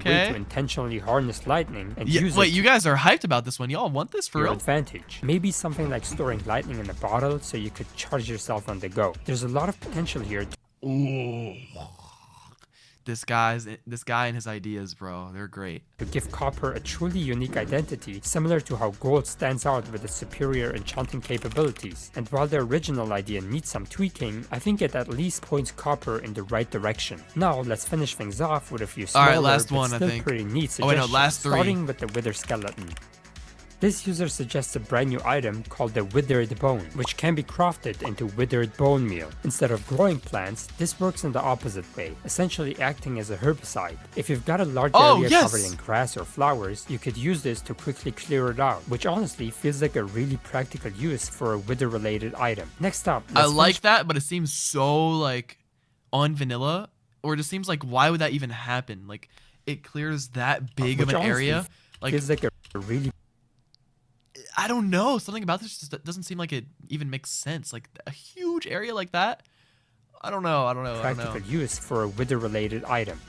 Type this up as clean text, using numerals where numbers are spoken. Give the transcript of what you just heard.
way to intentionally harness lightning and use Wait, it you guys are hyped about this one. Y'all want this for to your real? advantage. Maybe something like storing lightning in a bottle so you could charge yourself on the go. There's a lot of potential here. Ooh. This guy and his ideas, bro, they're great. To give copper a truly unique identity, similar to how gold stands out with its superior enchanting capabilities. And while the original idea needs some tweaking, I think it at least points copper in the right direction. Now, let's finish things off with a few smaller, last but one, I still think. pretty neat Oh, wait, no, suggestions, last three. starting with the Wither skeleton. This user suggests a brand new item called the Withered Bone, which can be crafted into withered bone meal. Instead of growing plants, this works in the opposite way, essentially acting as a herbicide. If you've got a large area covered in grass or flowers, you could use this to quickly clear it out, which honestly feels like a really practical use for a wither-related item. Next up, I like that, but it seems so like unvanilla, or it just seems like why would that even happen? Like it clears that big of an area. Like feels like a really I don't know. Something about this just doesn't seem like it even makes sense. Like a huge area like that. I don't know. practical use for a wither-related item.